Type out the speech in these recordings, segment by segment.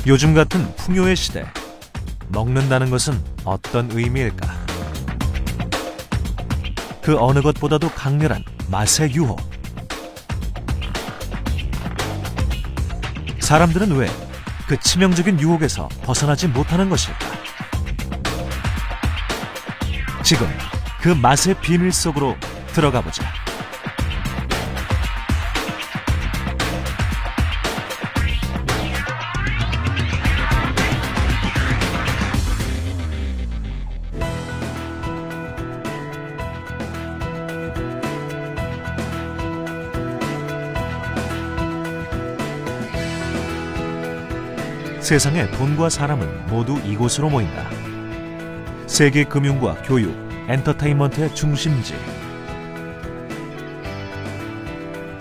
요즘 같은 풍요의 시대, 먹는다는 것은 어떤 의미일까? 그 어느 것보다도 강렬한 맛의 유혹. 사람들은 왜 그 치명적인 유혹에서 벗어나지 못하는 것일까? 지금 그 맛의 비밀 속으로 들어가 보자. 세상의 돈과 사람은 모두 이곳으로 모인다. 세계 금융과 교육, 엔터테인먼트의 중심지.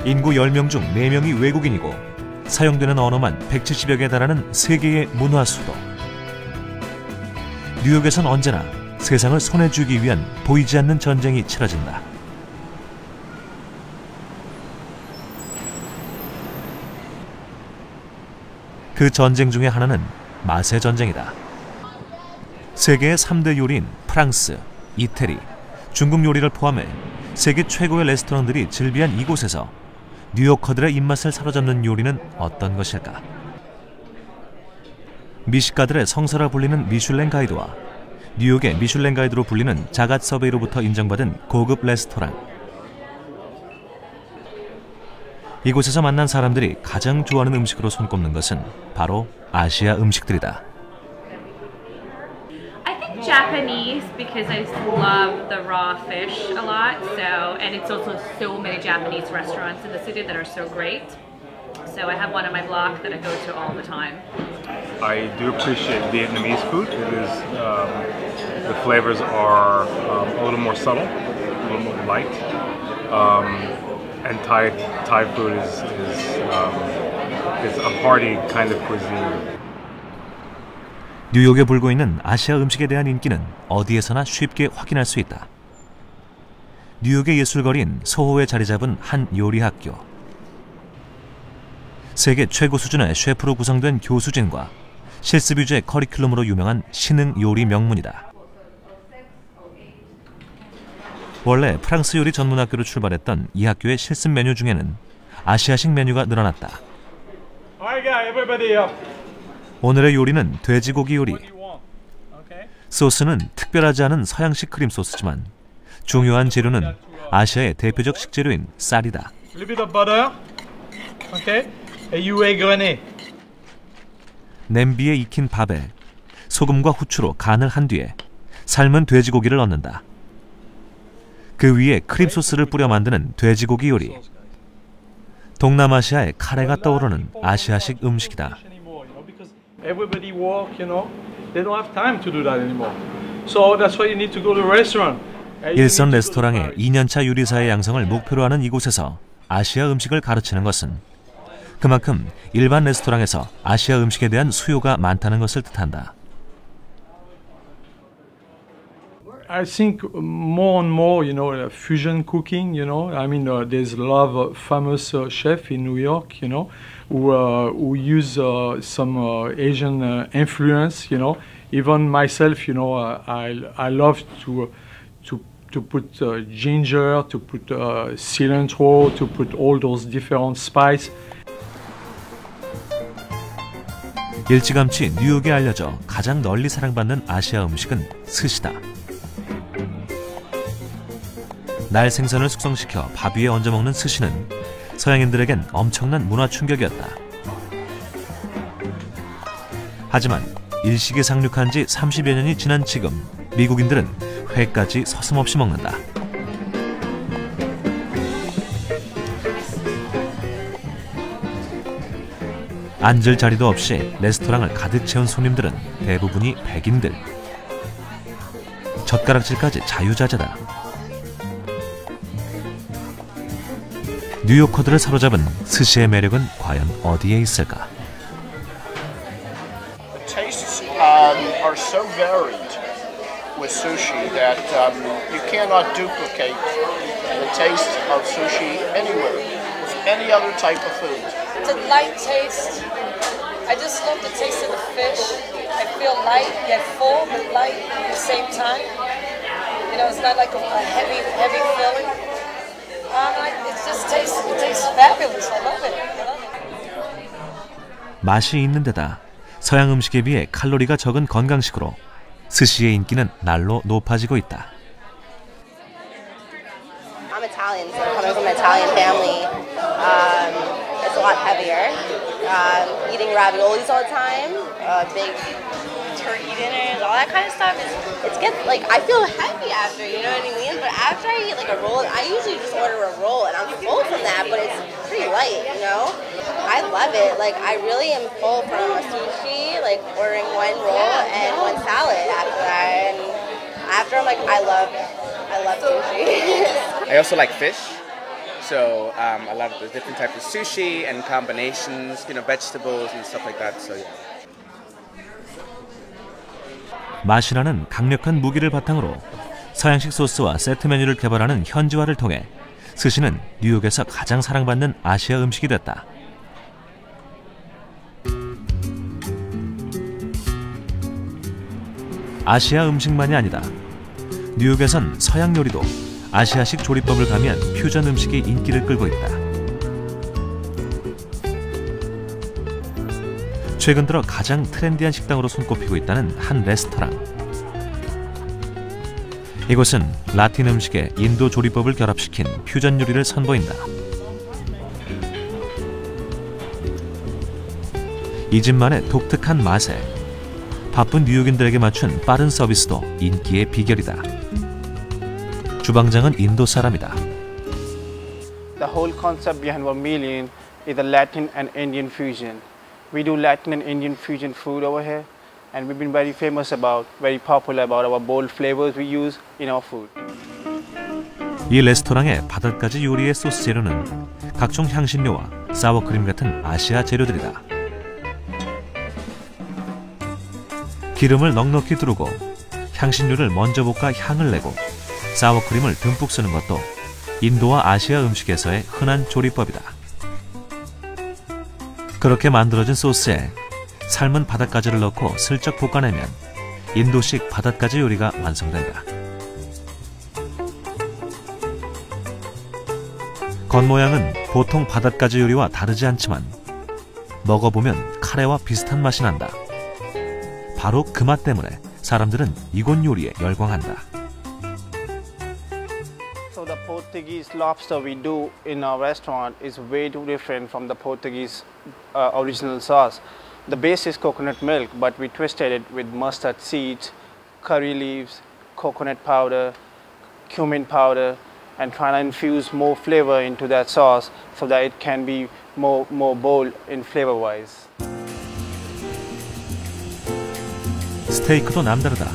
인구 10명 중 4명이 외국인이고 사용되는 언어만 170여 개 달하는 세계의 문화 수도. 뉴욕에선 언제나 세상을 손에 쥐기 위한 보이지 않는 전쟁이 치러진다. 그 전쟁 중에 하나는 맛의 전쟁이다. 세계의 3대 요리인 프랑스, 이태리, 중국 요리를 포함해 세계 최고의 레스토랑들이 즐비한 이곳에서 뉴요커들의 입맛을 사로잡는 요리는 어떤 것일까? 미식가들의 성사라 불리는 미슐랭 가이드와 뉴욕의 미슐랭 가이드로 불리는 자갓 서베이로부터 인정받은 고급 레스토랑. 이곳에서 만난 사람들이 가장 좋아하는 음식으로 손꼽는 것은 바로 아시아 음식들이다. I think Japanese because I love the raw fish a lot. And it's also so many Japanese restaurants in the city that are so great. So I have one on my block that I go to all the time. I do appreciate Vietnamese food. It is the flavors are a little more subtle, a little more light. And Thai food is a hearty kind of cuisine. 뉴욕에 불고 있는 아시아 음식에 대한 인기는 어디에서나 쉽게 확인할 수 있다. 뉴욕의 예술거리인 소호에 자리 잡은 한 요리학교. 세계 최고 수준의 셰프로 구성된 교수진과 실습 위주의 커리큘럼으로 유명한 신흥 요리 명문이다. 원래 프랑스 요리 전문 학교로 출발했던 이 학교의 실습 메뉴 중에는 아시아식 메뉴가 늘어났다. 오늘의 요리는 돼지고기 요리. 소스는 특별하지 않은 서양식 크림 소스지만 중요한 재료는 아시아의 대표적 식재료인 쌀이다. 냄비에 익힌 밥에 소금과 후추로 간을 한 뒤에 삶은 돼지고기를 넣는다. 그 위에 크림 소스를 뿌려 만드는 돼지고기 요리. 동남아시아의 카레가 떠오르는 아시아식 음식이다. 일선 레스토랑의 2년차 요리사의 양성을 목표로 하는 이곳에서 아시아 음식을 가르치는 것은 그만큼 일반 레스토랑에서 아시아 음식에 대한 수요가 많다는 것을 뜻한다. I think more and more, fusion cooking, I mean, there's a lot of famous chefs in New York, who use some Asian influence, Even myself, I love to put ginger, to put cilantro, to put all those different spices. 일찌감치 뉴욕에 알려져 가장 널리 사랑받는 아시아 음식은 스시다. 날 생선을 숙성시켜 밥 위에 얹어 먹는 스시는 서양인들에겐 엄청난 문화 충격이었다. 하지만 일식에 상륙한 지 30여 년이 지난 지금 미국인들은 회까지 서슴없이 먹는다. 앉을 자리도 없이 레스토랑을 가득 채운 손님들은 대부분이 백인들. 젓가락질까지 자유자재다. 뉴요커들을 사로잡은 스시의 매력은 과연 어디에 있을까? The tastes are so varied with sushi that you cannot duplicate the taste of sushi anywhere with any other type of food. It's a light taste, I just love the taste of the fish. I feel light yet full, but light at the same time. You know, it's not like a heavy filling. It tastes fabulous. I love it. 맛이 있는 데다 서양 음식에 비해 칼로리가 적은 건강식으로 스시의 인기는 날로 높아지고 있다. I'm Italian, so coming from an Italian family, it's a lot heavier. Eating raviolis all the time, big turkey dinners, all that kind of stuff. It gets like I feel heavy after, you know what I mean? But after I eat like a roll, I usually just order a roll, and I'm full from that, but it's pretty light, you know. I love it. Like I really am full from a sushi, like ordering one roll and one salad after that, and after I'm like I love sushi. I also like fish, so I love the different types of sushi and combinations, you know, vegetables and stuff like that. So yeah. 맛이라는 강력한 무기를 바탕으로 서양식 소스와 세트 메뉴를 개발하는 현지화를 통해 스시는 뉴욕에서 가장 사랑받는 아시아 음식이 됐다. 아시아 음식만이 아니다. 뉴욕에선 서양 요리도 아시아식 조리법을 가미한 퓨전 음식이 인기를 끌고 있다. 최근 들어 가장 트렌디한 식당으로 손꼽히고 있다는 한 레스토랑. 이곳은 라틴 음식에 인도 조리법을 결합시킨 퓨전 요리를 선보인다. 이 집만의 독특한 맛에 바쁜 뉴욕인들에게 맞춘 빠른 서비스도 인기의 비결이다. 주방장은 인도 사람이다. The whole concept behind Vermilion is the Latin and Indian fusion. We do Latin and Indian fusion food over here, and we've been very popular about our bold flavors we use in our food. 이 레스토랑의 바닷가지 요리의 소스 재료는 각종 향신료와 사워크림 같은 아시아 재료들이다. 기름을 넉넉히 두르고 향신료를 먼저 볶아 향을 내고 사워크림을 듬뿍 쓰는 것도 인도와 아시아 음식에서의 흔한 조리법이다. 그렇게 만들어진 소스에 삶은 바닷가지를 넣고 슬쩍 볶아내면 인도식 바닷가지 요리가 완성된다. 겉모양은 보통 바닷가지 요리와 다르지 않지만 먹어보면 카레와 비슷한 맛이 난다. 바로 그 맛 때문에 사람들은 이곳 요리에 열광한다. So the Portuguese lobster we do in our restaurant is way too different from the Portuguese original sauce. The base is coconut milk, but we twisted it with mustard seeds, curry leaves, coconut powder, cumin powder, and trying to infuse more flavor into that sauce so that it can be more bold in flavor-wise. 스테이크도 남다르다.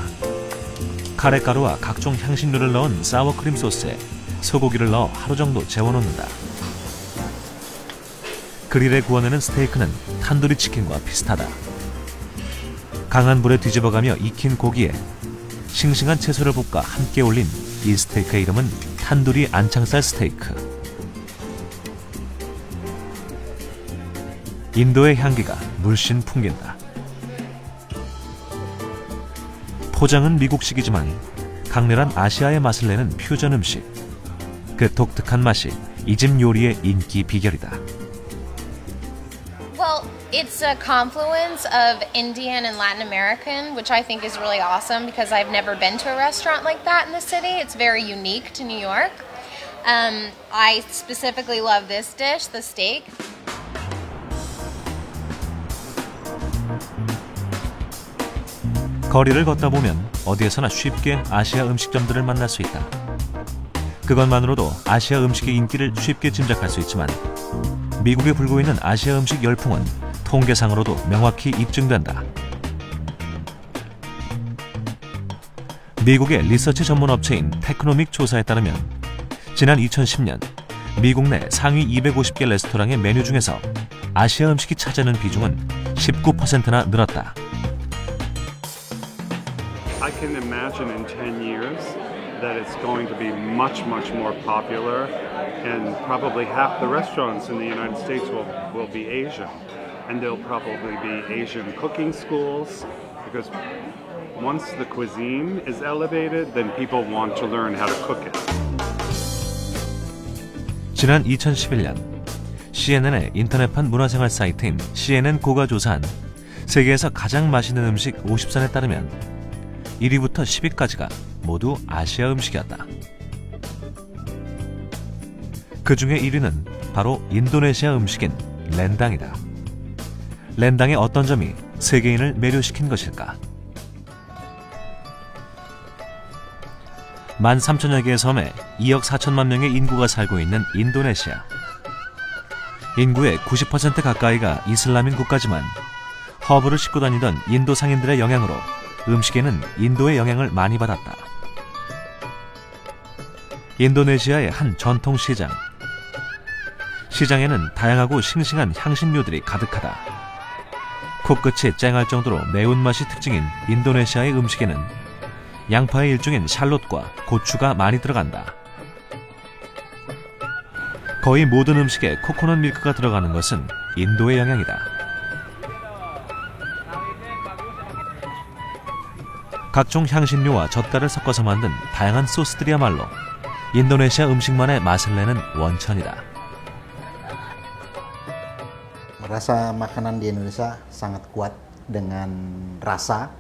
카레가루와 각종 향신료를 넣은 사워크림 소스에 소고기를 넣어 하루 정도 재워놓는다. 그릴에 구워내는 스테이크는 탄두리 치킨과 비슷하다. 강한 불에 뒤집어가며 익힌 고기에 싱싱한 채소를 볶아 함께 올린 이 스테이크의 이름은 탄두리 안창살 스테이크. 인도의 향기가 물씬 풍긴다. 포장은 미국식이지만 강렬한 아시아의 맛을 내는 퓨전 음식. 그 독특한 맛이 이 집 요리의 인기 비결이다. Well, it's a confluence of Indian and Latin American, which I think is really awesome because I've never been to a restaurant like that in the city. It's very unique to New York. I specifically love this dish, the steak. 거리를 걷다 보면 어디에서나 쉽게 아시아 음식점들을 만날 수 있다. 그것만으로도 아시아 음식의 인기를 쉽게 짐작할 수 있지만 미국에 불고 있는 아시아 음식 열풍은 통계상으로도 명확히 입증된다. 미국의 리서치 전문 업체인 테크노믹 조사에 따르면 지난 2010년 미국 내 상위 250개 레스토랑의 메뉴 중에서 아시아 음식이 차지하는 비중은 19%나 늘었다. I can imagine in 10 years that it's going to be much more popular, and probably half the restaurants in the United States will be Asian. and there'll probably be Asian cooking schools, because once the cuisine is elevated, then people want to learn how to cook it. 지난 2011년 CNN의 인터넷판 문화생활 사이트인 CNN 고가 조사한 세계에서 가장 맛있는 음식 50선에 따르면 1위부터 10위까지가 모두 아시아 음식이었다. 그 중에 1위는 바로 인도네시아 음식인 렌당이다. 렌당의 어떤 점이 세계인을 매료시킨 것일까? 13,000여 개의 섬에 2억 4천만 명의 인구가 살고 있는 인도네시아. 인구의 90% 가까이가 이슬람인 국가지만 허브를 싣고 다니던 인도 상인들의 영향으로 음식에는 인도의 영향을 많이 받았다. 인도네시아의 한 전통 시장. 시장에는 다양하고 싱싱한 향신료들이 가득하다. 코끝이 쨍할 정도로 매운맛이 특징인 인도네시아의 음식에는 양파의 일종인 샬롯과 고추가 많이 들어간다. 거의 모든 음식에 코코넛 밀크가 들어가는 것은 인도의 영향이다. 각종 향신료와 젓갈을 섞어서 만든 다양한 소스들이야말로 인도네시아 음식만의 맛을 내는 원천이다. Rasa makanan di Indonesia sangat kuat dengan rasa,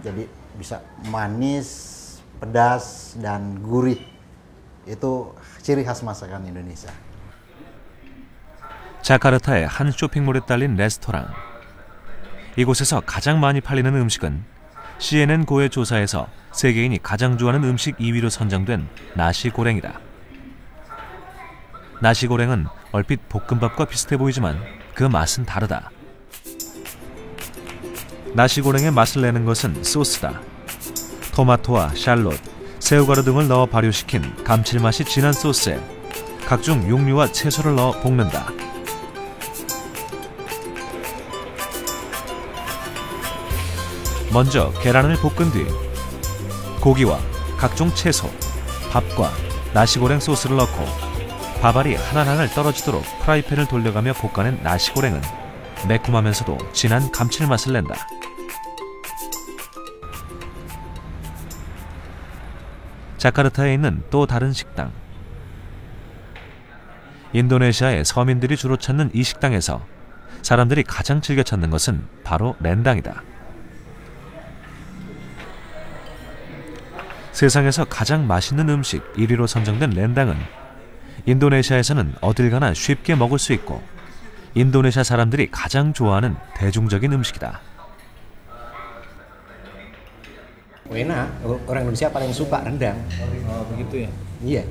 jadi bisa manis, pedas, dan gurih. Itu ciri khas masakan Indonesia. 자카르타의 한 쇼핑몰에 딸린 레스토랑. 이곳에서 가장 많이 팔리는 음식은 CNN 고의 조사에서 세계인이 가장 좋아하는 음식 2위로 선정된 나시고랭이다. 나시고랭은 얼핏 볶음밥과 비슷해 보이지만 그 맛은 다르다. 나시고랭의 맛을 내는 것은 소스다. 토마토와 샬롯, 새우가루 등을 넣어 발효시킨 감칠맛이 진한 소스에 각종 육류와 채소를 넣어 볶는다. 먼저 계란을 볶은 뒤 고기와 각종 채소, 밥과 나시고랭 소스를 넣고 밥알이 하나하나 떨어지도록 프라이팬을 돌려가며 볶아낸 나시고랭은 매콤하면서도 진한 감칠맛을 낸다. 자카르타에 있는 또 다른 식당. 인도네시아의 서민들이 주로 찾는 이 식당에서 사람들이 가장 즐겨 찾는 것은 바로 렌당이다. 세상에서 가장 맛있는 음식 1위로 선정된 렌당은 인도네시아에서는 어딜 가나 쉽게 먹을 수 있고 인도네시아 사람들이 가장 좋아하는 대중적인 음식이다. Enak, orang Indonesia paling suka rendang. Oh, begitu ya? Iya.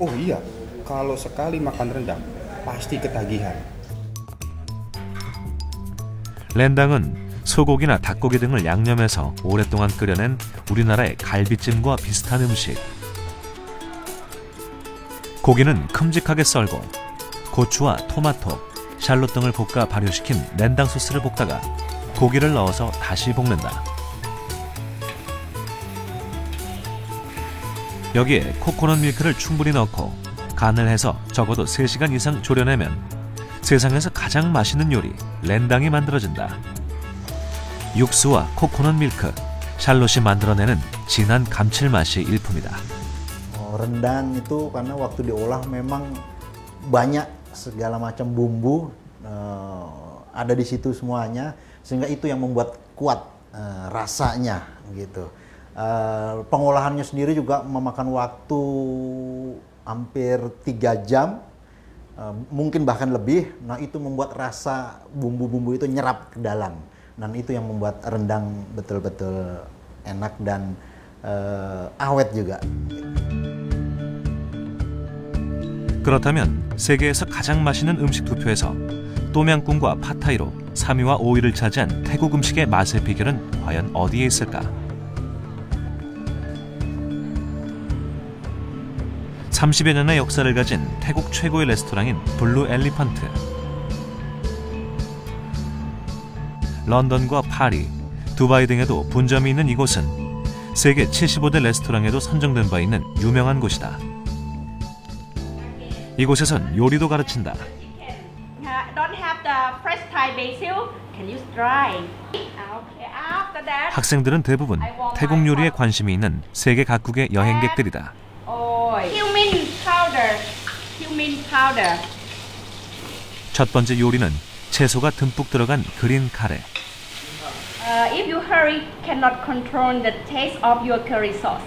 Oh iya, kalau sekali makan rendang pasti ketagihan. 렌당은 소고기나 닭고기 등을 양념해서 오랫동안 끓여낸 우리나라의 갈비찜과 비슷한 음식. 고기는 큼직하게 썰고 고추와 토마토, 샬롯 등을 볶아 발효시킨 렌당 소스를 볶다가 고기를 넣어서 다시 볶는다. 여기에 코코넛 밀크를 충분히 넣고 간을 해서 적어도 3시간 이상 졸여내면 세상에서 가장 맛있는 요리 렌당이 만들어진다. 육수와 코코넛 밀크, 샬롯이 만들어내는 진한 감칠맛이 일품이다. Rendang itu karena waktu diolah memang banyak segala macam bumbu ada di situ semuanya, sehingga itu yang membuat kuat rasanya gitu. Pengolahannya sendiri juga memakan waktu hampir 3 jam, mungkin bahkan lebih. Nah itu membuat rasa bumbu-bumbu itu nyerap ke dalam. Dan itu yang membuat rendang betul-betul enak dan awet juga. 그렇다면 세계에서 가장 맛있는 음식 투표에서 똠양꿍과 팟타이로 3위와 5위를 차지한 태국 음식의 맛의 비결은 과연 어디에 있을까? 30여 년의 역사를 가진 태국 최고의 레스토랑인 블루 엘리펀트. 런던과 파리, 두바이 등에도 분점이 있는 이곳은 세계 75대 레스토랑에도 선정된 바 있는 유명한 곳이다. 이곳에선 요리도 가르친다. Don't have the fresh Thai basil. Can use dry. Okay. After that. 학생들은 대부분 태국 요리에 관심이 있는 세계 각국의 여행객들이다. Cumin powder. Cumin powder. 첫 번째 요리는 채소가 듬뿍 들어간 그린 카레. If you hurry, cannot control the taste of your curry sauce.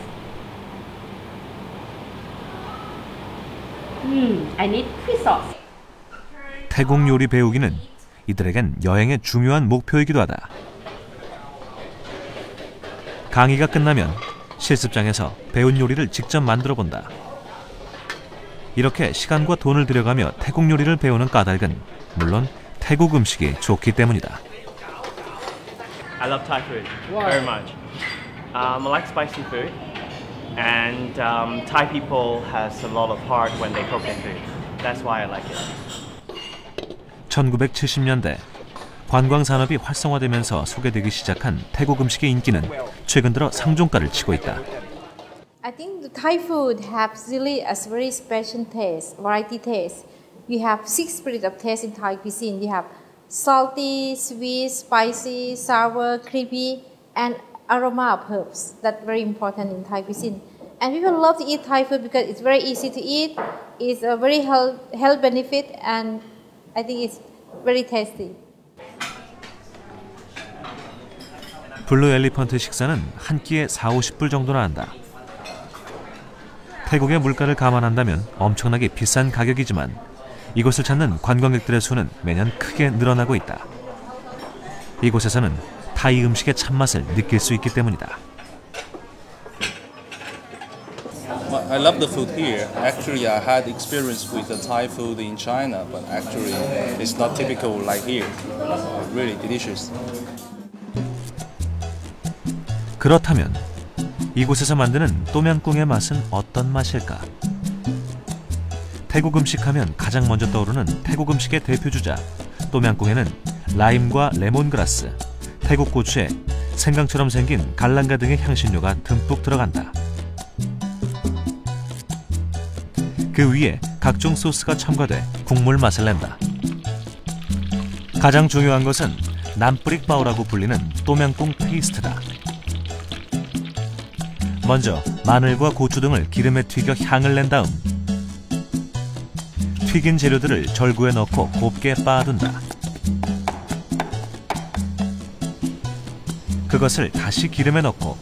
I need fish sauce. 태국 요리 배우기는 이들에겐 여행의 중요한 목표이기도 하다. 강의가 끝나면 실습장에서 배운 요리를 직접 만들어 본다. 이렇게 시간과 돈을 들여가며 태국 요리를 배우는 까닭은 물론 태국 음식이 좋기 때문이다. I love Thai food very much. I like spicy food, and Thai people has a lot of heart when they cook their food. That's why I like it. 1970년대 관광 산업이 활성화되면서 소개되기 시작한 태국 음식의 인기는 최근 들어 상종가를 치고 있다. I think the Thai food has really a very special taste, variety taste. You have 6 spirits of taste in Thai cuisine. You have salty, sweet, spicy, sour, creamy, and aroma of herbs. That's very important in Thai cuisine. And people love to eat Thai food because it's very easy to eat. It's a very health benefit, and I think it's very tasty. 블루 엘리펀트 식사는 한 끼에 40-50불 정도나 한다. 태국의 물가를 감안한다면 엄청나게 비싼 가격이지만 이곳을 찾는 관광객들의 수는 매년 크게 늘어나고 있다. 이곳에서는 타이 음식의 참맛을 느낄 수 있기 때문이다. I love the food here. Actually, I had experience with the Thai food in China, but actually, it's not typical like here. Really delicious. 그렇다면 이곳에서 만드는 똠양꿍의 맛은 어떤 맛일까? 태국 음식하면 가장 먼저 떠오르는 태국 음식의 대표 주자 똠양꿍에는 라임과 레몬그라스, 태국 고추에 생강처럼 생긴 갈랑가 등의 향신료가 듬뿍 들어간다. 그 위에 각종 소스가 첨가돼 국물 맛을 낸다. 가장 중요한 것은 남뿌릭바오라고 불리는 똠양꿍 페이스트다. 먼저 마늘과 고추 등을 기름에 튀겨 향을 낸 다음 튀긴 재료들을 절구에 넣고 곱게 빻아둔다. 그것을 다시 기름에 넣고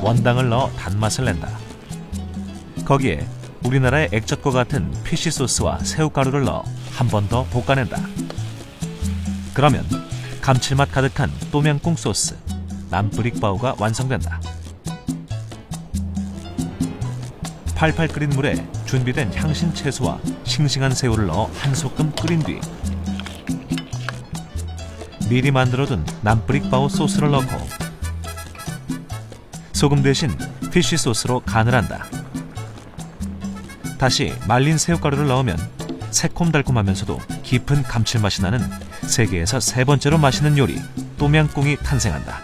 원당을 넣어 단맛을 낸다. 거기에 우리나라의 액젓과 같은 피쉬 소스와 새우가루를 넣어 한 번 더 볶아낸다. 그러면 감칠맛 가득한 똠양꿍 소스, 남뿌릭바오가 완성된다. 팔팔 끓인 물에 준비된 향신 채소와 싱싱한 새우를 넣어 한 소끔 끓인 뒤 미리 만들어둔 남뿌릭바오 소스를 넣고 소금 대신 피쉬 소스로 간을 한다. 다시 말린 새우가루를 넣으면 새콤달콤하면서도 깊은 감칠맛이 나는 세계에서 3번째로 맛있는 요리 똠양꿍이 탄생한다.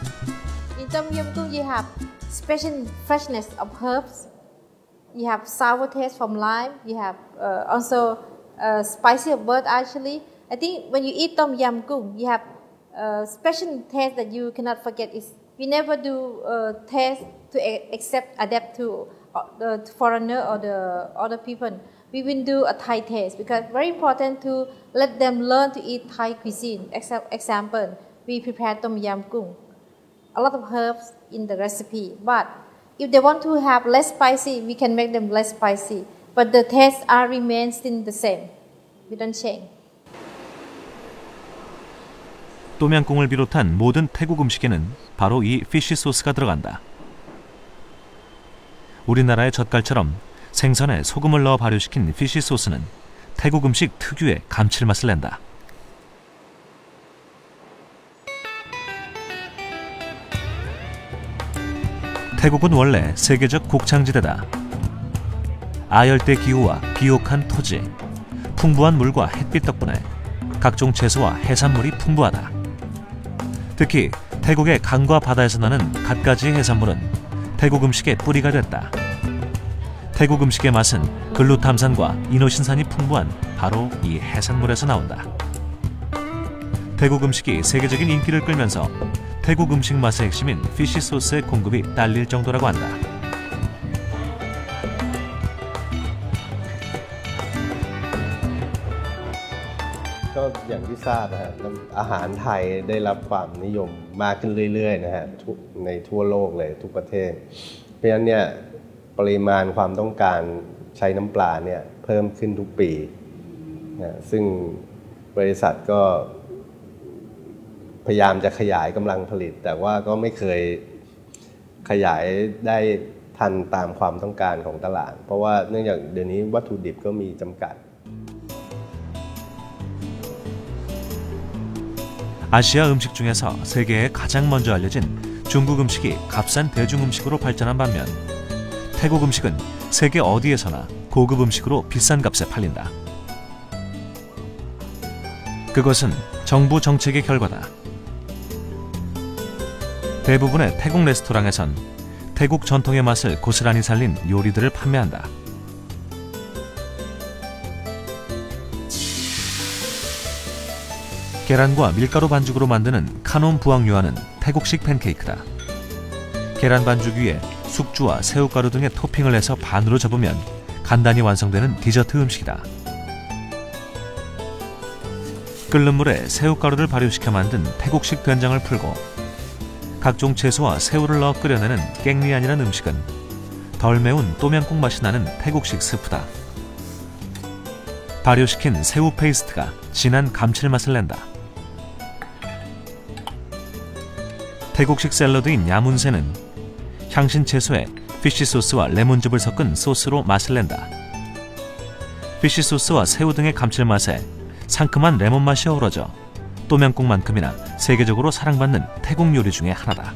In 똠양꿍 you have special freshness of herbs. You have sour taste from lime. You have also spicy of bird actually. I think when you eat tom yam goong, you have special taste that you cannot forget. Is we never do taste to adapt to the foreigner or the other people. We will do a Thai taste because very important to let them learn to eat Thai cuisine. Example, we prepare tom yam goong. A lot of herbs in the recipe, but if they want to have less spicy, we can make them less spicy. But the taste remains still the same. We don't change. 똠양꿍을 비롯한 모든 태국 음식에는 바로 이 피쉬 소스가 들어간다. 우리나라의 젓갈처럼 생선에 소금을 넣어 발효시킨 피쉬 소스는 태국 음식 특유의 감칠맛을 낸다. 태국은 원래 세계적 곡창지대다. 아열대 기후와 비옥한 토지, 풍부한 물과 햇빛 덕분에 각종 채소와 해산물이 풍부하다. 특히 태국의 강과 바다에서 나는 갖가지의 해산물은 태국 음식의 뿌리가 됐다. 태국 음식의 맛은 글루탐산과 이노신산이 풍부한 바로 이 해산물에서 나온다. 태국 음식이 세계적인 인기를 끌면서 태국 음식 맛의 핵심인 피쉬 소스의 공급이 딸릴 정도라고 한다. ก็อย่างที่ทราบนะฮะอาหารไทยได้รับความนิยมมากขึ้นเรื่อยๆนะฮะในทั่วโลกเลยทุกประเทศเพราะฉะนั้นเนี่ยปริมาณความต้องการใช้น้ำปลาเนี่ยเพิ่มขึ้นทุกปีนะซึ่งบริษัทก็พยายามจะขยายกำลังผลิตแต่ว่าก็ไม่เคยขยายได้ทันตามความต้องการของตลาดเพราะว่าเนื่องจากเดี๋ยวนี้วัตถุดิบก็มีจำกัด 아시아 음식 중에서 세계에 가장 먼저 알려진 중국 음식이 값싼 대중 음식으로 발전한 반면 태국 음식은 세계 어디에서나 고급 음식으로 비싼 값에 팔린다. 그것은 정부 정책의 결과다. 대부분의 태국 레스토랑에선 태국 전통의 맛을 고스란히 살린 요리들을 판매한다. 계란과 밀가루 반죽으로 만드는 카논 부앙유아는 태국식 팬케이크다. 계란 반죽 위에 숙주와 새우가루 등의 토핑을 해서 반으로 접으면 간단히 완성되는 디저트 음식이다. 끓는 물에 새우가루를 발효시켜 만든 태국식 된장을 풀고 각종 채소와 새우를 넣어 끓여내는 깽리안이라는 음식은 덜 매운 또명국 맛이 나는 태국식 스프다. 발효시킨 새우 페이스트가 진한 감칠맛을 낸다. 태국식 샐러드인 야문새는 향신 채소에 피쉬 소스와 레몬즙을 섞은 소스로 맛을 낸다. 피쉬 소스와 새우 등의 감칠맛에 상큼한 레몬 맛이 어우러져 또명국만큼이나 세계적으로 사랑받는 태국 요리 중에 하나다.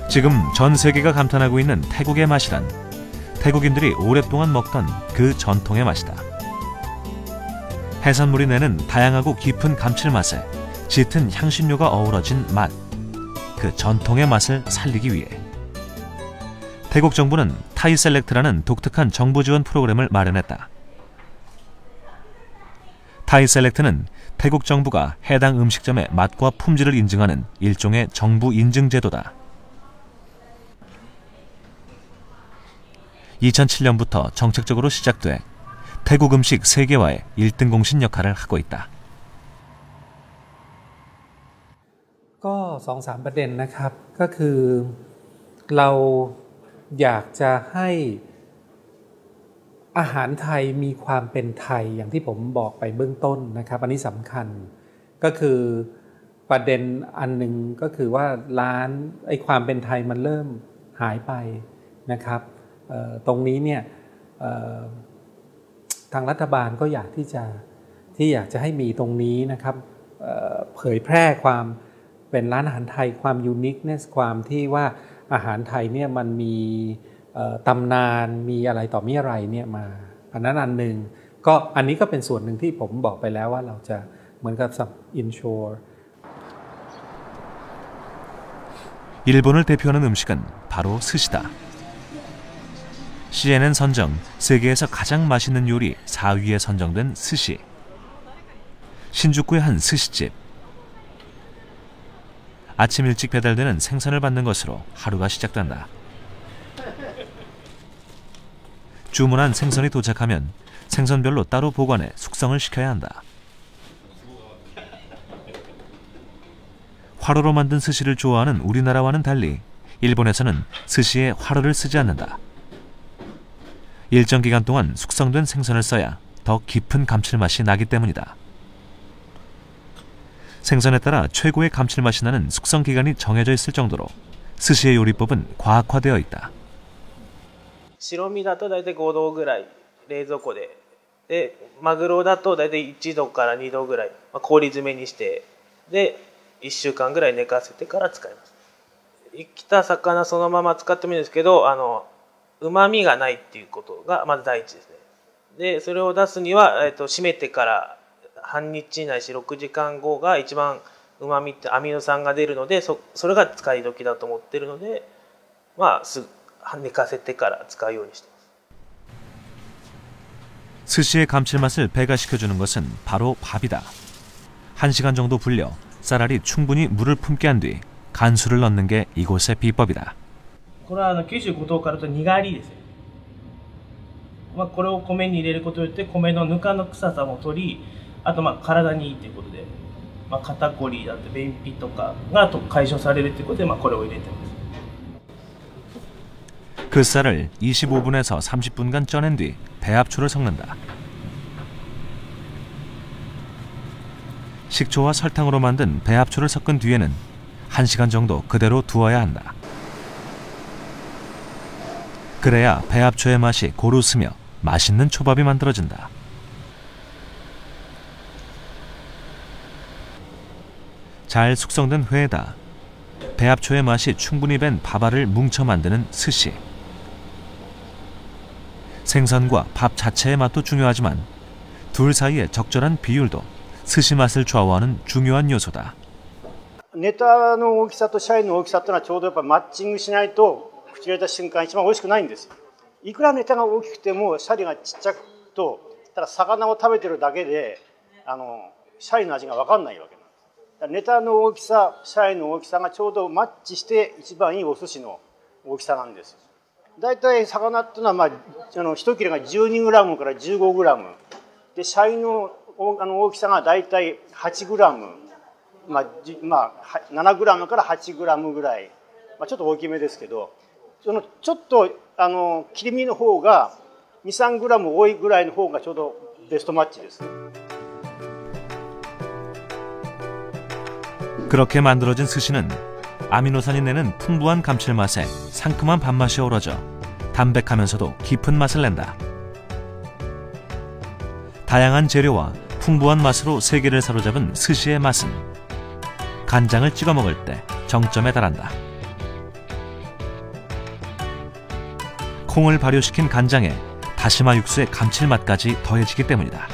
지금 전 세계가 감탄하고 있는 태국의 맛이란 태국인들이 오랫동안 먹던 그 전통의 맛이다. 해산물이 내는 다양하고 깊은 감칠맛에 짙은 향신료가 어우러진 맛, 그 전통의 맛을 살리기 위해 태국 정부는 타이셀렉트라는 독특한 정부 지원 프로그램을 마련했다. 타이셀렉트는 태국 정부가 해당 음식점의 맛과 품질을 인증하는 일종의 정부 인증 제도다. 2007년부터 정책적으로 시작돼 태국 음식 세계화의 1등 공신 역할을 하고 있다. ก็ 2-3 ประเด็นนะครับก็คือเราอยากจะให้อาหารไทยมีความเป็นไทยอย่างที่ผมบอกไปเบื้องต้นนะครับอันนี้สำคัญก็คือประเด็นอันหนึ่งก็คือว่าร้านไอ้ความเป็นไทยมันเริ่มหายไปนะครับตรงนี้เนี่ยทางรัฐบาลก็อยากอยากจะให้มีตรงนี้นะครับเผยแพร่ความเป็นร้านอาหารไทยความยูนิคเนสความที่ว่าอาหารไทยเนี่ยมันมีตำนานมีอะไรต่อมีอะไรเนี่ยมาอันนั้นอันหนึ่งก็อันนี้ก็เป็นส่วนหนึ่งที่ผมบอกไปแล้วว่าเราจะเหมือนกับensure 일본을 대표하는 음식은 바로 스시다. CNN 선정 세계에서 가장 맛있는 요리 4위에 선정된 스시. 신주쿠의 한 스시집. 아침 일찍 배달되는 생선을 받는 것으로 하루가 시작된다. 주문한 생선이 도착하면 생선별로 따로 보관해 숙성을 시켜야 한다. 화로로 만든 스시를 좋아하는 우리나라와는 달리 일본에서는 스시에 화로를 쓰지 않는다. 일정 기간 동안 숙성된 생선을 써야 더 깊은 감칠맛이 나기 때문이다. 생선에 따라 최고의 감칠맛이 나는 숙성 기간이 정해져 있을 정도로 스시의 요리법은 과학화되어 있다. 白身だと大体5度ぐらい冷蔵庫で、マグロだと大体1度から2度ぐらい、氷詰めにしてで1週間ぐらい寝かせてから使います。生きた魚そのまま使ってもいいんですけど、旨味がないっていうことがまず第一ですね。でそれを出すには、締めてから半日ないし6時間後が一番旨味ってアミノ酸が出るので、それが使い時だと思ってるので、まあ寝かせてから使うようにしてます。 스시의 감칠맛을 배가시켜주는 것은 바로 밥이다. 1시간 정도 불려 쌀알이 충분히 물을 품게 한 뒤 간수를 넣는 게 이곳의 비법이다. これは95度からとにがりですね。これを米に入れることによって米のぬかの臭さも取り、あと体にいいということで、肩こりだって便秘とかが解消されるということでこれを入れてます。 그 쌀을 25분에서 30분간 쪄낸 뒤 배합초를 섞는다. 식초와 설탕으로 만든 배합초를 섞은 뒤에는 1시간 정도 그대로 두어야 한다. 그래야 배합초의 맛이 고루 스며 맛있는 초밥이 만들어진다. 잘 숙성된 회에다 배합초의 맛이 충분히 밴 밥알을 뭉쳐 만드는 스시. 생선과 밥 자체의 맛도 중요하지만 둘 사이의 적절한 비율도 스시 맛을 좌우하는 중요한 요소다. ネタの大きさとシャイの大きさというのはちょうどやっぱマッチングしないと口に入れた瞬間一番美味しくないんですよ。いくらネタが大きくてもシャリがちっちゃくとただ魚を食べてるだけでシャリの味が分かんないわけなんです。ネタの大きさ、シャイの大きさがちょうどマッチして一番いいお寿司の大きさなんです。だいたい魚っていうのは1切れが 12g から 15g でシャイの大きさがだいたい 8g、7g から 8g ぐらい、ちょっと大きめですけど、ちょっと切り身の方が 2、3g 多いぐらいの方がちょうどベストマッチです。 그렇게 만들어진 스시는 아미노산이 내는 풍부한 감칠맛에 상큼한 밥맛이 어우러져 담백하면서도 깊은 맛을 낸다. 다양한 재료와 풍부한 맛으로 세계를 사로잡은 스시의 맛은 간장을 찍어 먹을 때 정점에 달한다. 콩을 발효시킨 간장에 다시마 육수의 감칠맛까지 더해지기 때문이다.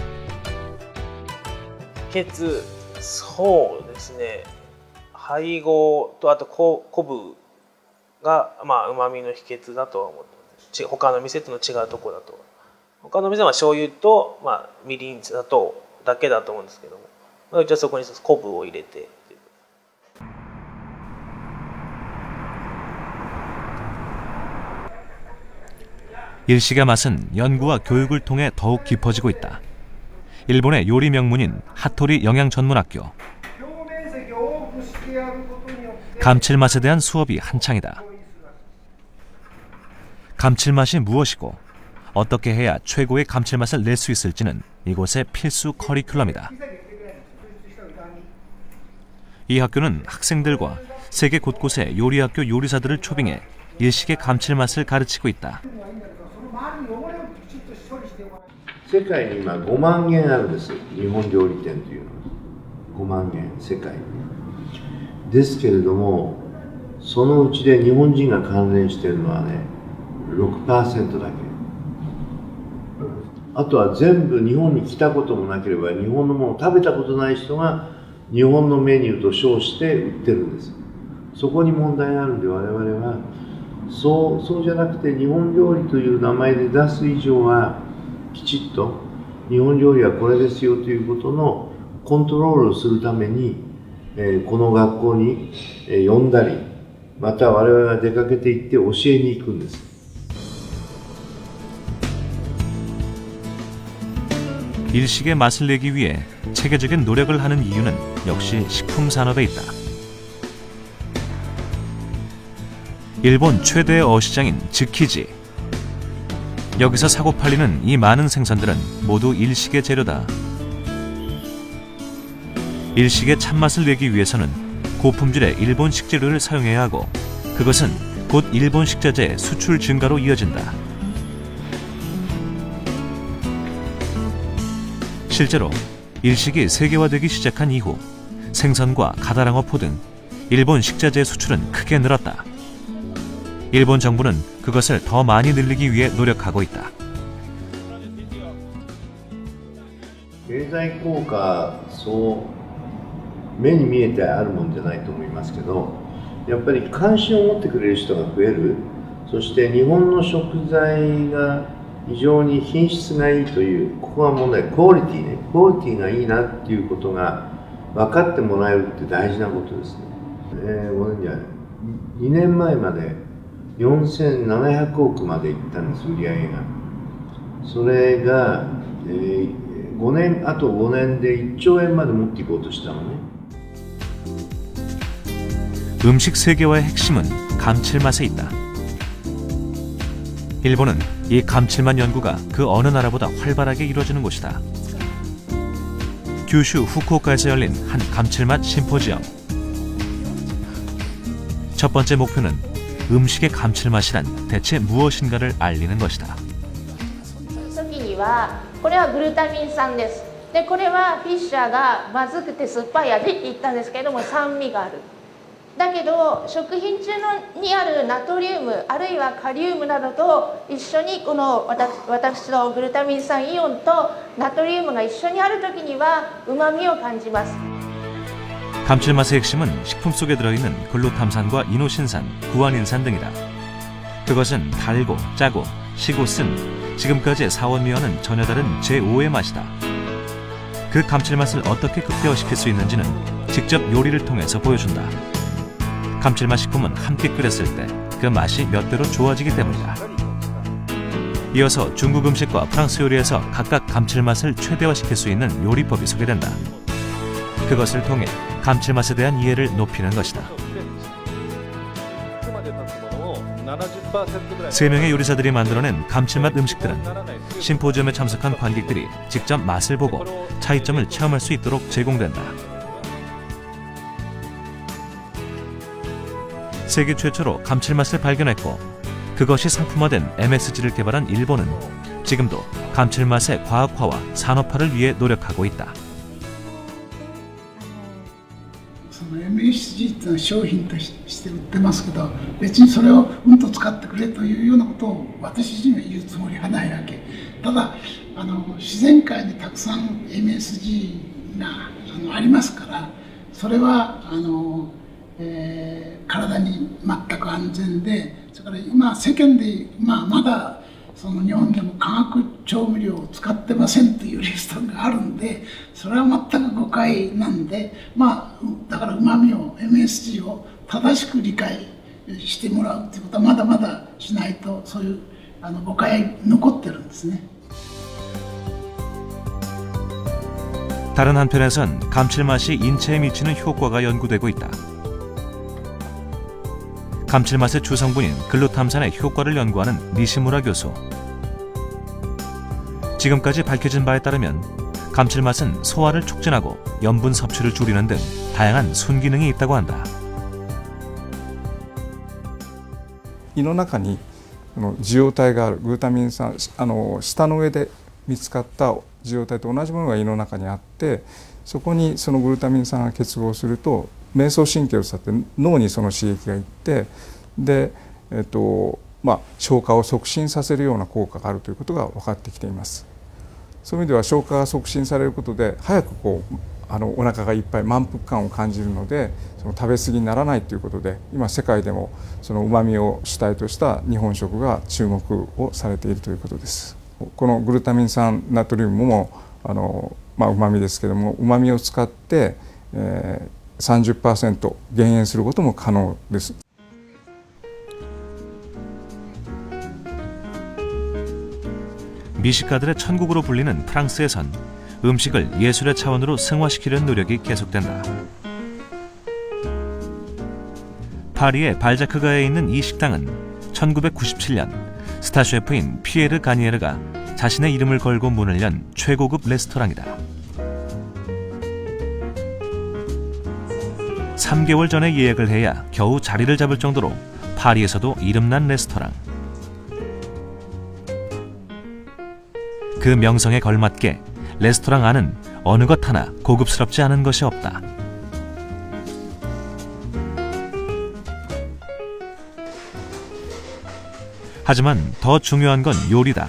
秘訣、そうですね。配合とあと昆布が旨味の秘訣だとは思ってます。他の店との違うところだと。他の店は醤油とみりん、砂糖だけだと思うんですけども、うちはそこに昆布を入れて。 일식의 맛은 연구와 교육을 통해 더욱 깊어지고 있다. 일본의 요리 명문인 하토리 영양전문학교. 감칠맛에 대한 수업이 한창이다. 감칠맛이 무엇이고 어떻게 해야 최고의 감칠맛을 낼 수 있을지는 이곳의 필수 커리큘럼이다. 이 학교는 학생들과 세계 곳곳의 요리학교 요리사들을 초빙해 일식의 감칠맛을 가르치고 있다. 世界に今5万軒あるんです。日本料理店というのは5万軒世界に。ですけれども、そのうちで日本人が関連しているのはね、6% だけ。あとは全部日本に来たこともなければ日本のものを食べたことない人が日本のメニューと称して売ってるんです。そこに問題があるんで我々はそうじゃなくて日本料理という名前で出す以上はきちっと日本料理はこれですよということのコントロールをするために、この学校に、呼んだりまた我々が出かけていって教えに行くんです。 일식의 맛을 내기 위해 체계적인 노력을 하는 이유는 역시 식품 산업에 있다. 일본 최대의 어시장인 즈키지. 여기서 사고 팔리는 이 많은 생선들은 모두 일식의 재료다. 일식의 참맛을 내기 위해서는 고품질의 일본 식재료를 사용해야 하고 그것은 곧 일본 식자재의 수출 증가로 이어진다. 실제로 일식이 세계화되기 시작한 이후 생선과 가다랑어포 등 일본 식자재 수출은 크게 늘었다. 일본 정부는 그것을 더 많이 늘리기 위해 노력하고 있다. 経済効果そう目に見えてあるもんじゃないと思いますけど、やっぱり関心を持ってくれる人が増える。そして日本の食材が非常に品質がいいという、ここが問題、クオリティね、クオリティがいいなっていうことが分かってもらえるって大事なことですね。2年前まで4700億までいったんです、売り上げが。それが、あと5年で1兆円まで持っていこうとしたのね。 음식 세계화의 핵심은 감칠맛에 있다. 일본은 이 감칠맛 연구가 그 어느 나라보다 활발하게 이루어지는 곳이다. 규슈 후쿠오카에서 열린 한 감칠맛 심포지엄. 첫 번째 목표는 음식의 감칠맛이란 대체 무엇인가를 알리는 것이다. これはグルタミン酸です。で、これはフィッシャーがまずくて酸っぱい味って言ったんですけれども、酸味がある。だけど食品中にあるナトリウムあるいはカリウムなどと一緒にこの私のグルタミン酸イオンとナトリウムが一緒にある時には旨味を感じます。 감칠맛의 핵심은 식품 속에 들어있는 글루탐산과 이노신산, 구안인산 등이다. 그것은 달고 짜고 시고 쓴 지금까지의 사원미와는 전혀 다른 제5의 맛이다. 그 감칠맛을 어떻게 극대화시킬 수 있는지는 직접 요리를 통해서 보여준다. 감칠맛 식품은 함께 끓였을 때 그 맛이 몇 배로 좋아지기 때문이다. 이어서 중국 음식과 프랑스 요리에서 각각 감칠맛을 최대화시킬 수 있는 요리법이 소개된다. 그것을 통해 감칠맛에 대한 이해를 높이는 것이다. 3명의 요리사들이 만들어낸 감칠맛 음식들은 심포지엄에 참석한 관객들이 직접 맛을 보고 차이점을 체험할 수 있도록 제공된다. 세계 최초로 감칠맛을 발견했고 그것이 상품화된 MSG를 개발한 일본은 지금도 감칠맛의 과학화와 산업화를 위해 노력하고 있다. MSG っていうのは商品として売ってますけど、別にそれをうんと使ってくれというようなことを私自身は言うつもりはないわけ。ただ自然界にたくさん MSG がありますから、それは体に全く安全で、それから今世間でまだその日本でも化学調味料を使ってませんというリストがあるんで、それは全く誤解なんで、だから旨味を MSG を正しく理解してもらうっていうことはまだまだしないと、そういう誤解残ってるんですね。 다른 한편에선 감칠맛이 인체에 미치는 효과가 연구되고 있다. 감칠맛의 주성분인 글루탐산의 효과를 연구하는 니시무라 교수. 지금까지 밝혀진 바에 따르면 감칠맛은 소화를 촉진하고 염분 섭취를 줄이는 등 다양한 순기능이 있다고 한다. 胃の中に受容体があるグルタミン酸、舌の上で見つかった受容体と同じものが胃の中にあって、そこにそのグルタミン酸が結合すると迷走神経を伝って脳にその刺激がいって、で、消化を促進させるような効果があるということが分かってきています。そういう意味では消化が促進されることで早くお腹がいっぱい満腹感を感じるので、その食べ過ぎにならないということで、今世界でもその旨味を主体とした日本食が注目をされているということです。このグルタミン酸ナトリウムも旨味ですけども、旨味を使って、30% 減塩することも可能です。 미식가들의 천국으로 불리는 프랑스에선 음식을 예술의 차원으로 승화시키려는 노력이 계속된다. 파리의 발자크가에 있는 이 식당은 1997년 스타 셰프인 피에르 가니에르가 자신의 이름을 걸고 문을 연 최고급 레스토랑이다. 3개월 전에 예약을 해야 겨우 자리를 잡을 정도로 파리에서도 이름난 레스토랑. 그 명성에 걸맞게 레스토랑 안은 어느 것 하나 고급스럽지 않은 것이 없다. 하지만 더 중요한 건 요리다.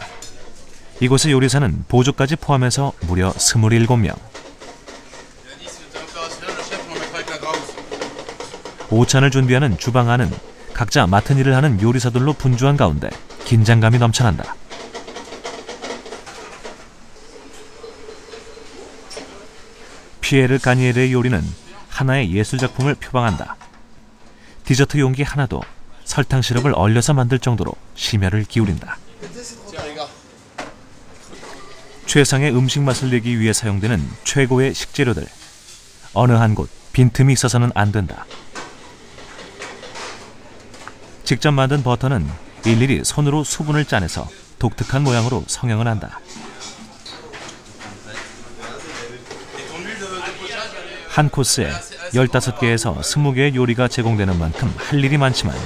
이곳의 요리사는 보조까지 포함해서 무려 27명. 오찬을 준비하는 주방 안은 각자 맡은 일을 하는 요리사들로 분주한 가운데 긴장감이 넘쳐난다. 피에르 가니에르의 요리는 하나의 예술작품을 표방한다. 디저트 용기 하나도 설탕 시럽을 얼려서 만들 정도로 심혈을 기울인다. 최상의 음식 맛을 내기 위해 사용되는 최고의 식재료들. 어느 한 곳 빈틈이 있어서는 안 된다. 직접 만든 버터는 일일이 손으로 수분을 짜내서 독특한 모양으로 성형을 한다. 한 코스에 15개에서 20개의 요리가 제공되는 만큼 할 일이 많지만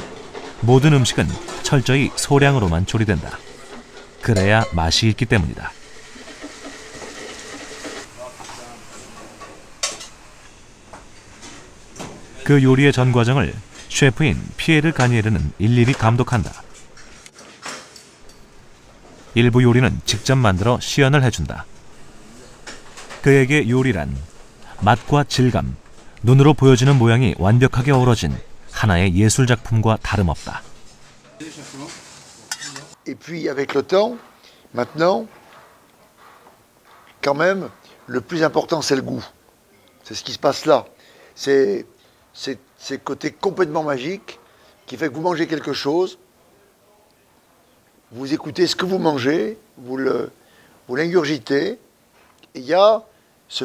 모든 음식은 철저히 소량으로만 조리된다. 그래야 맛이 있기 때문이다. 그 요리의 전 과정을 셰프인 피에르 가니에르는 일일이 감독한다. 일부 요리는 직접 만들어 시연을 해준다. 그에게 요리란 맛과 질감, 눈으로 보여지는 모양이 완벽하게 어우러진 하나의 예술작품과 다름없다. Et puis avec le temps, maintenant, quand même, le plus important c'est le goût. C'est ce qui se passe là. C'est ce côté complètement magique qui fait que vous mangez quelque chose, vous écoutez ce que vous mangez, vous l'ingurgitez, et il y a ce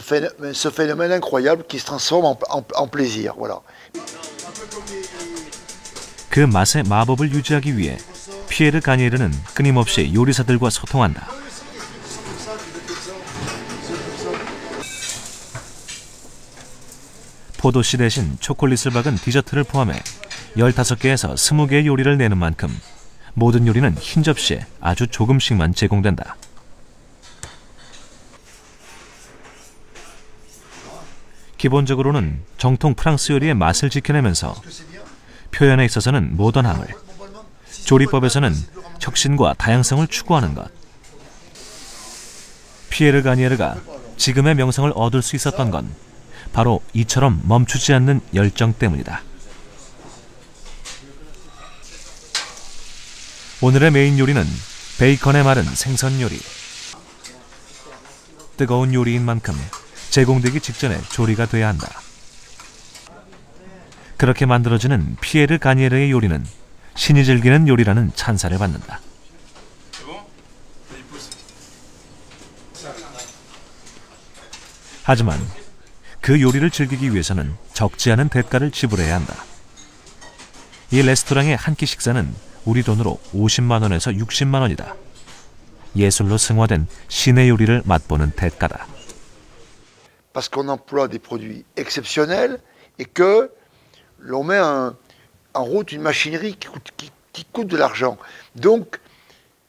phénomène incroyable qui se transforme en plaisir. Voilà. 그 맛의 마법을 유지하기 위해 피에르 가니에르는 끊임없이 요리사들과 소통한다. 포도씨 대신 초콜릿을 박은 디저트를 포함해 15개에서 20개의 요리를 내는 만큼 모든 요리는 흰 접시에 아주 조금씩만 제공된다. 기본적으로는 정통 프랑스 요리의 맛을 지켜내면서 표현에 있어서는 모던함을, 조리법에서는 혁신과 다양성을 추구하는 것. 피에르 가니에르가 지금의 명성을 얻을 수 있었던 건 바로 이처럼 멈추지 않는 열정 때문이다. 오늘의 메인 요리는 베이컨에 마른 생선 요리. 뜨거운 요리인 만큼 제공되기 직전에 조리가 돼야 한다. 그렇게 만들어지는 피에르 가니에르의 요리는 신이 즐기는 요리라는 찬사를 받는다. 하지만 그 요리를 즐기기 위해서는 적지 않은 대가를 지불해야 한다. 이 레스토랑의 한 끼 식사는 우리 돈으로 50만 원에서 60만 원이다. 예술로 승화된 신의 요리를 맛보는 대가다. Parce qu'on emploie des produits exceptionnels et que l'on met en route une machinerie qui coûte de l'argent. Donc,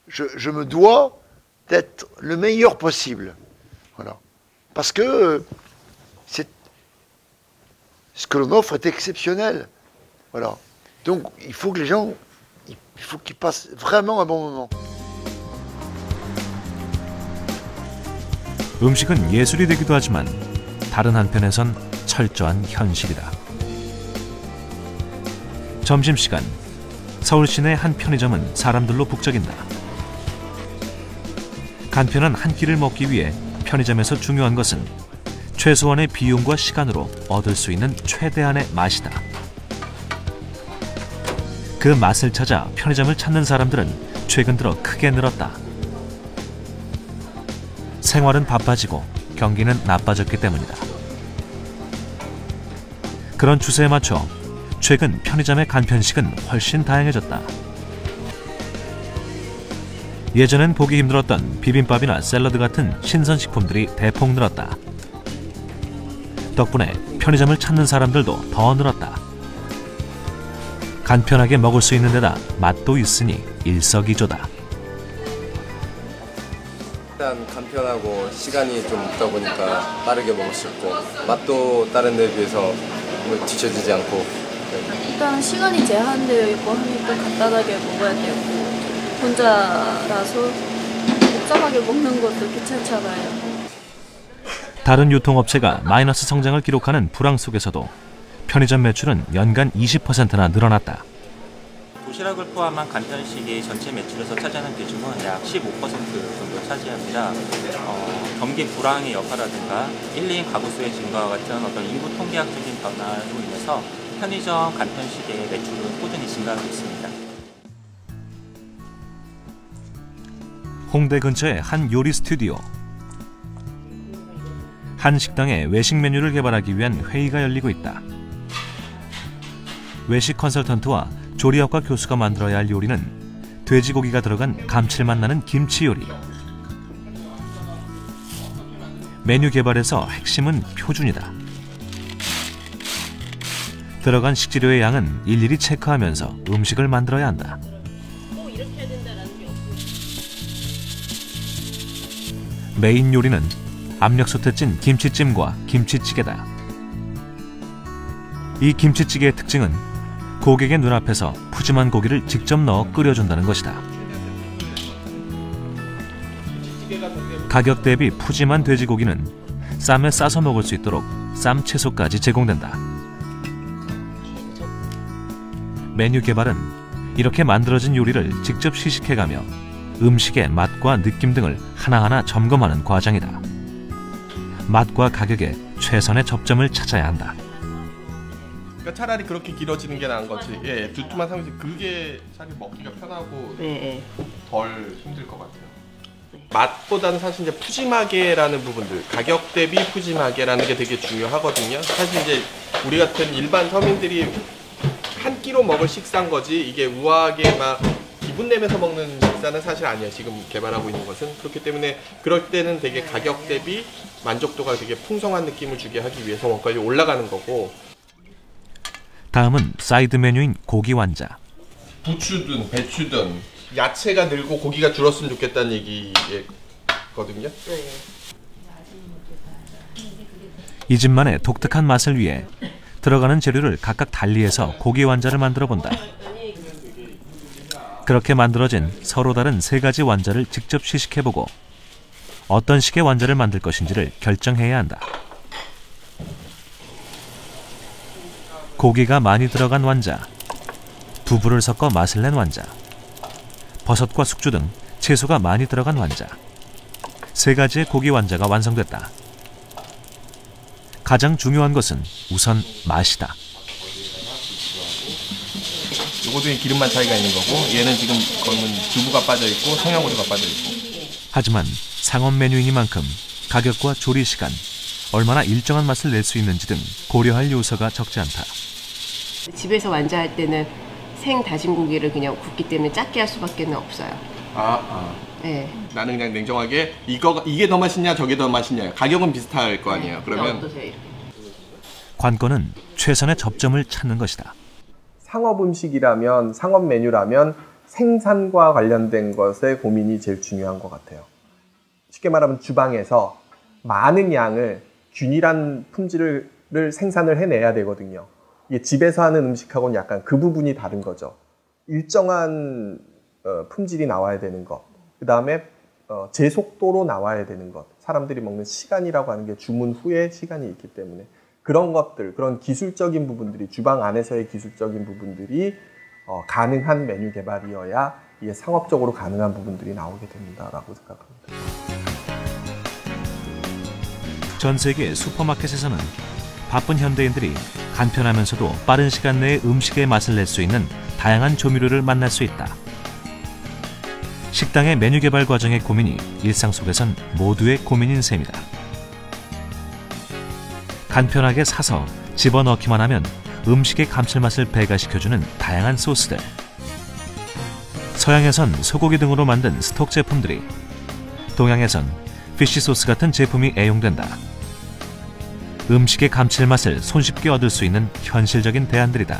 je me dois d'être le meilleur possible. Voilà. Parce que ce que l'on offre est exceptionnel. Voilà. Donc, il faut que les gens, il faut qu'ils passent vraiment un bon moment. 음식은 예술이 되기도 하지만 다른 한편에선 철저한 현실이다. 점심시간, 서울 시내 한 편의점은 사람들로 북적인다. 간편한 한 끼를 먹기 위해 편의점에서 중요한 것은 최소한의 비용과 시간으로 얻을 수 있는 최대한의 맛이다. 그 맛을 찾아 편의점을 찾는 사람들은 최근 들어 크게 늘었다. 생활은 바빠지고 경기는 나빠졌기 때문이다. 그런 추세에 맞춰 최근 편의점의 간편식은 훨씬 다양해졌다. 예전엔 보기 힘들었던 비빔밥이나 샐러드 같은 신선식품들이 대폭 늘었다. 덕분에 편의점을 찾는 사람들도 더 늘었다. 간편하게 먹을 수 있는 데다 맛도 있으니 일석이조다. 일단 간편하고 시간이 좀 없다 보니까 빠르게 먹을 수 있고 맛도 다른 데에 비해서 뒤처지지 않고. 일단 시간이 제한되어 있고 하니까 간단하게 먹어야 되고 혼자라서 복잡하게 먹는 것도 귀찮잖아요. 다른 유통업체가 마이너스 성장을 기록하는 불황 속에서도 편의점 매출은 연간 20%나 늘어났다. 도시락을 포함한 간편식이 전체 매출에서 차지하는 비중은 약 15% 정도 차지합니다. 경기 불황의 여파라든가 1인 가구 수의 증가와 같은 어떤 인구 통계학적인 변화로 인해서 편의점 간편식의 매출은 꾸준히 증가하고 있습니다. 홍대 근처의 한 요리 스튜디오. 한 식당에 외식 메뉴를 개발하기 위한 회의가 열리고 있다. 외식 컨설턴트와 조리학과 교수가 만들어야 할 요리는 돼지고기가 들어간 감칠맛 나는 김치 요리. 메뉴 개발에서 핵심은 표준이다. 들어간 식재료의 양은 일일이 체크하면서 음식을 만들어야 한다. 메인 요리는 압력솥에 찐 김치찜과 김치찌개다. 이 김치찌개의 특징은 고객의 눈앞에서 푸짐한 고기를 직접 넣어 끓여준다는 것이다. 가격 대비 푸짐한 돼지고기는 쌈에 싸서 먹을 수 있도록 쌈 채소까지 제공된다. 메뉴 개발은 이렇게 만들어진 요리를 직접 시식해가며 음식의 맛과 느낌 등을 하나하나 점검하는 과정이다. 맛과 가격에 최선의 접점을 찾아야 한다. 그러니까 차라리 그렇게 길어지는 게 나은 거지. 예, 두툼한 상식 그게 차라리 먹기가 편하고 덜 힘들 것 같아요. 맛보다는 사실 이제 푸짐하게라는 부분들, 가격 대비 푸짐하게라는 게 되게 중요하거든요. 사실 이제 우리 같은 일반 서민들이 한 끼로 먹을 식사인 거지 이게 우아하게 막 기분 내면서 먹는 식사는 사실 아니에요. 지금 개발하고 있는 것은. 그렇기 때문에 그럴 때는 되게 가격 대비 만족도가 되게 풍성한 느낌을 주게 하기 위해서 원가율이 올라가는 거고. 다음은 사이드 메뉴인 고기 완자. 부추든 배추든 야채가 늘고 고기가 줄었으면 좋겠다는 얘기거든요. 이 집만의 독특한 맛을 위해 들어가는 재료를 각각 달리해서 고기 완자를 만들어 본다. 그렇게 만들어진 서로 다른 세 가지 완자를 직접 시식해보고 어떤 식의 완자를 만들 것인지를 결정해야 한다. 고기가 많이 들어간 완자, 두부를 섞어 맛을 낸 완자, 버섯과 숙주 등 채소가 많이 들어간 완자. 세 가지의 고기 완자가 완성됐다. 가장 중요한 것은 우선 맛이다. 요거도 기름만 차이가 있는 거고 얘는 지금 거는 두부가 빠져있고 청양고추가 빠져있고. 하지만 상업 메뉴이니만큼 가격과 조리 시간, 얼마나 일정한 맛을 낼 수 있는지 등 고려할 요소가 적지 않다. 집에서 완자할 때는 생 다진 고기를 그냥 굽기 때문에 작게 할 수밖에 없어요. 네. 나는 그냥 냉정하게 이게 더 맛있냐 저게 더 맛있냐 가격은 비슷할 거 아니에요. 그러면 어떠세요? 관건은 최선의 접점을 찾는 것이다. 상업 음식이라면 상업 메뉴라면 생산과 관련된 것에 고민이 제일 중요한 것 같아요. 쉽게 말하면 주방에서 많은 양을 균일한 품질을 생산을 해내야 되거든요. 이게 집에서 하는 음식하고는 약간 그 부분이 다른 거죠. 일정한 품질이 나와야 되는 것, 그 다음에 제 속도로 나와야 되는 것, 사람들이 먹는 시간이라고 하는 게 주문 후에 시간이 있기 때문에 그런 것들, 그런 기술적인 부분들이 주방 안에서의 기술적인 부분들이 가능한 메뉴 개발이어야 이게 상업적으로 가능한 부분들이 나오게 된다라고 생각합니다. 전 세계 슈퍼마켓에서는 바쁜 현대인들이 간편하면서도 빠른 시간 내에 음식의 맛을 낼 수 있는 다양한 조미료를 만날 수 있다. 식당의 메뉴 개발 과정의 고민이 일상 속에선 모두의 고민인 셈이다. 간편하게 사서 집어넣기만 하면 음식의 감칠맛을 배가시켜주는 다양한 소스들. 서양에선 소고기 등으로 만든 스톡 제품들이, 동양에선 피쉬 소스 같은 제품이 애용된다. 음식의 감칠맛을 손쉽게 얻을 수 있는 현실적인 대안들이다.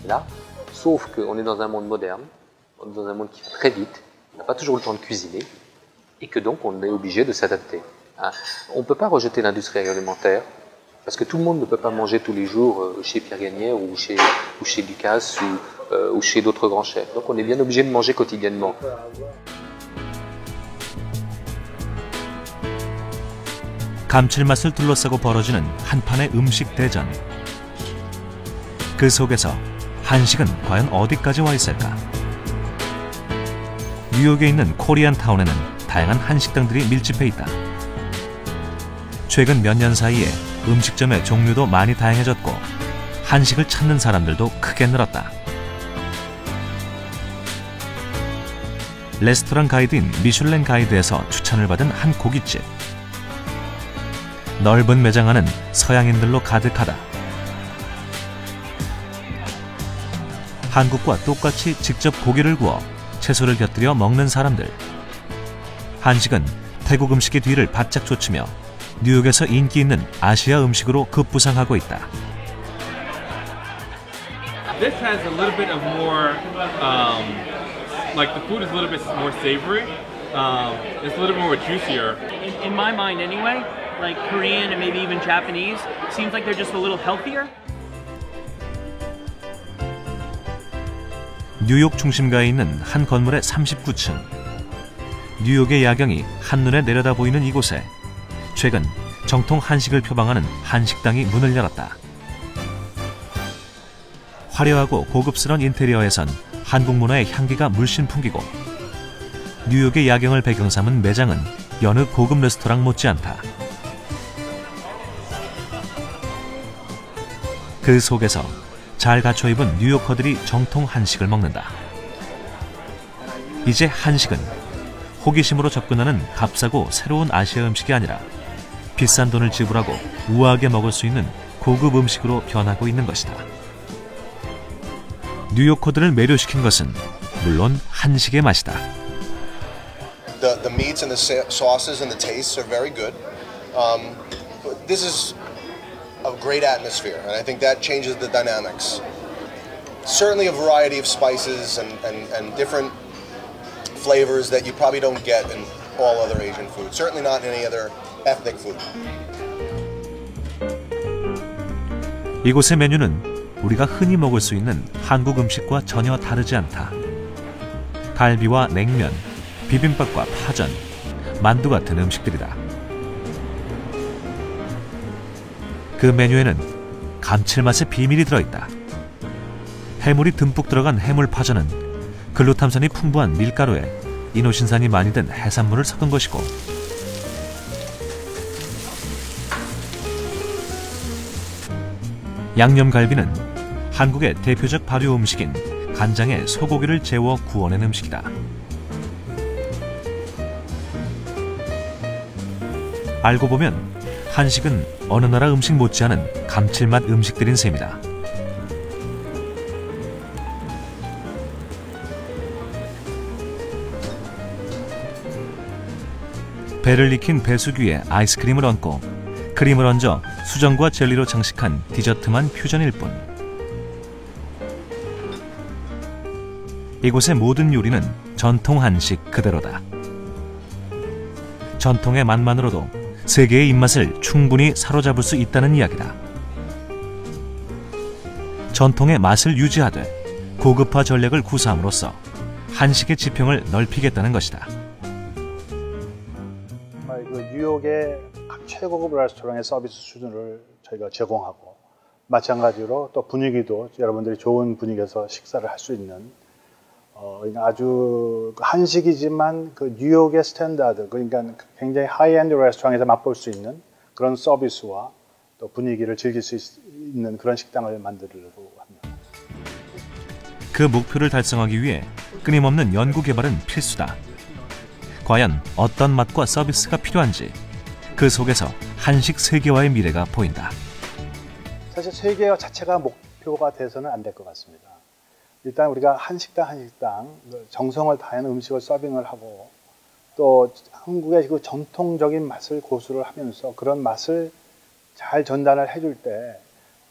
Là, sauf qu'on est dans un monde moderne, on est dans un monde qui va très vite, on n'a pas toujours le temps de cuisiner, et que donc on est obligé de s'adapter. On ne peut pas rejeter l'industrie agroalimentaire, parce que tout le monde ne peut pas manger tous les jours chez Pierre Gagnère ou chez Ducasse ou chez d'autres grands chefs. Donc on est bien obligé de manger quotidiennement. 감칠맛을 둘러싸고 벌어지는 한판의 음식 대전. 그 속에서 한식은 과연 어디까지 와 있을까? 뉴욕에 있는 코리안타운에는 다양한 한식당들이 밀집해 있다. 최근 몇 년 사이에 음식점의 종류도 많이 다양해졌고 한식을 찾는 사람들도 크게 늘었다. 레스토랑 가이드인 미슐랭 가이드에서 추천을 받은 한 고깃집. 넓은 매장 안은 서양인들로 가득하다. 한국과 똑같이 직접 고기를 구워 채소를 곁들여 먹는 사람들. 한식은 태국 음식의 뒤를 바짝 쫓으며 뉴욕에서 인기 있는 아시아 음식으로 급부상하고 있다. This has a little bit of more, like the food is a little bit more savory. It's a little more juicier. In my mind anyway, like Korean and maybe even Japanese, seems like they're just a little healthier. 뉴욕 중심가에 있는 한 건물의 39층. 뉴욕의 야경이 한눈에 내려다 보이는 이곳에 최근 정통 한식을 표방하는 한식당이 문을 열었다. 화려하고 고급스러운 인테리어에선 한국 문화의 향기가 물씬 풍기고 뉴욕의 야경을 배경 삼은 매장은 여느 고급 레스토랑 못지않다. 그 속에서 잘 갖춰 입은 뉴요커들이 정통 한식을 먹는다. 이제 한식은 호기심으로 접근하는 값싸고 새로운 아시아 음식이 아니라 비싼 돈을 지불하고 우아하게 먹을 수 있는 고급 음식으로 변하고 있는 것이다. 뉴요커들을 매료시킨 것은 물론 한식의 맛이다. The meats and the sauces and the tastes are very good. This is a great atmosphere, and I think that changes the dynamics. Certainly a variety of spices and different flavors that you probably don't get in all other Asian food. Certainly not in any other ethnic food. 이곳의 메뉴는 우리가 흔히 먹을 수 있는 한국 음식과 전혀 다르지 않다. 갈비와 냉면, 비빔밥과 파전, 만두 같은 음식들이다. 그 메뉴에는 감칠맛의 비밀이 들어있다. 해물이 듬뿍 들어간 해물파전은 글루탐산이 풍부한 밀가루에 이노신산이 많이 든 해산물을 섞은 것이고, 양념갈비는 한국의 대표적 발효 음식인 간장에 소고기를 재워 구워낸 음식이다. 알고 보면 한식은 어느 나라 음식 못지않은 감칠맛 음식들인 셈이다. 배를 익힌 배수귀에 아이스크림을 얹고 크림을 얹어 수정과 젤리로 장식한 디저트만 퓨전일 뿐. 이곳의 모든 요리는 전통 한식 그대로다. 전통의 맛만으로도 세계의 입맛을 충분히 사로잡을 수 있다는 이야기다. 전통의 맛을 유지하되 고급화 전략을 구사함으로써 한식의 지평을 넓히겠다는 것이다. 뉴욕의 각 최고급 레스토랑의 서비스 수준을 저희가 제공하고, 마찬가지로 또 분위기도 여러분들이 좋은 분위기에서 식사를 할 수 있는 아주 한식이지만 그 뉴욕의 스탠다드, 그러니까 굉장히 하이엔드 레스토랑에서 맛볼 수 있는 그런 서비스와 또 분위기를 즐길 수 있는 그런 식당을 만들려고 합니다. 그 목표를 달성하기 위해 끊임없는 연구 개발은 필수다. 과연 어떤 맛과 서비스가 필요한지 그 속에서 한식 세계화의 미래가 보인다. 사실 세계화 자체가 목표가 돼서는 안 될 것 같습니다. 일단 우리가 한식당 정성을 다한 음식을 서빙을 하고, 또 한국의 그 전통적인 맛을 고수를 하면서 그런 맛을 잘 전달을 해줄 때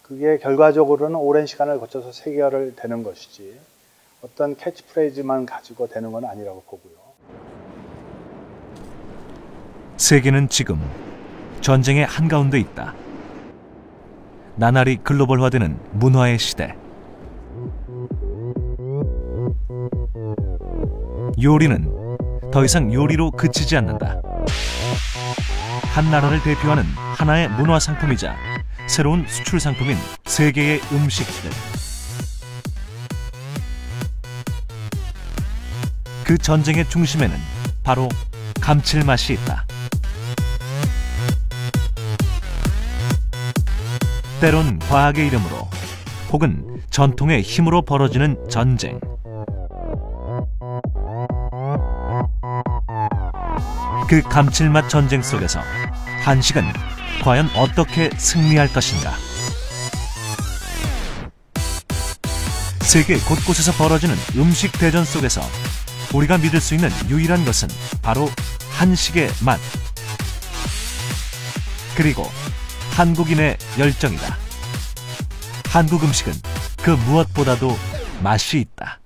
그게 결과적으로는 오랜 시간을 거쳐서 세계화를 되는 것이지 어떤 캐치프레이즈만 가지고 되는 건 아니라고 보고요. 세계는 지금 전쟁의 한가운데 있다. 나날이 글로벌화되는 문화의 시대. 요리는 더 이상 요리로 그치지 않는다. 한 나라를 대표하는 하나의 문화 상품이자 새로운 수출 상품인 세계의 음식들. 그 전쟁의 중심에는 바로 감칠맛이 있다. 때론 과학의 이름으로 혹은 전통의 힘으로 벌어지는 전쟁. 그 감칠맛 전쟁 속에서 한식은 과연 어떻게 승리할 것인가? 세계 곳곳에서 벌어지는 음식 대전 속에서 우리가 믿을 수 있는 유일한 것은 바로 한식의 맛. 그리고 한국인의 열정이다. 한국 음식은 그 무엇보다도 맛이 있다.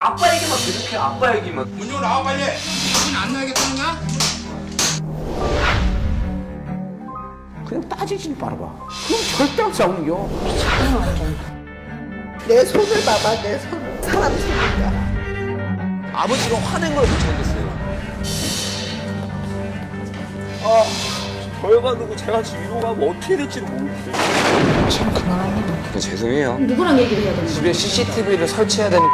아빠 얘기만 계속해. 아빠 얘기만. 문 좀 나와 빨리. 문 안 나가겠다는가? 그냥 따지지 말아봐. 그럼 절대 안 싸우는겨. 미쳤구나 완전. 내 손을 봐봐. 내 손. 사람 손이야. 아버지가 화낸 걸 못 참겠어요. 저희가 누구 제가 지금 이러고 가면 어떻게 될지를 모르겠어요. 참 그만합니다. 죄송해요. 누구랑 얘기를 해야 되는 거예요? 집에 CCTV를 설치해야 되는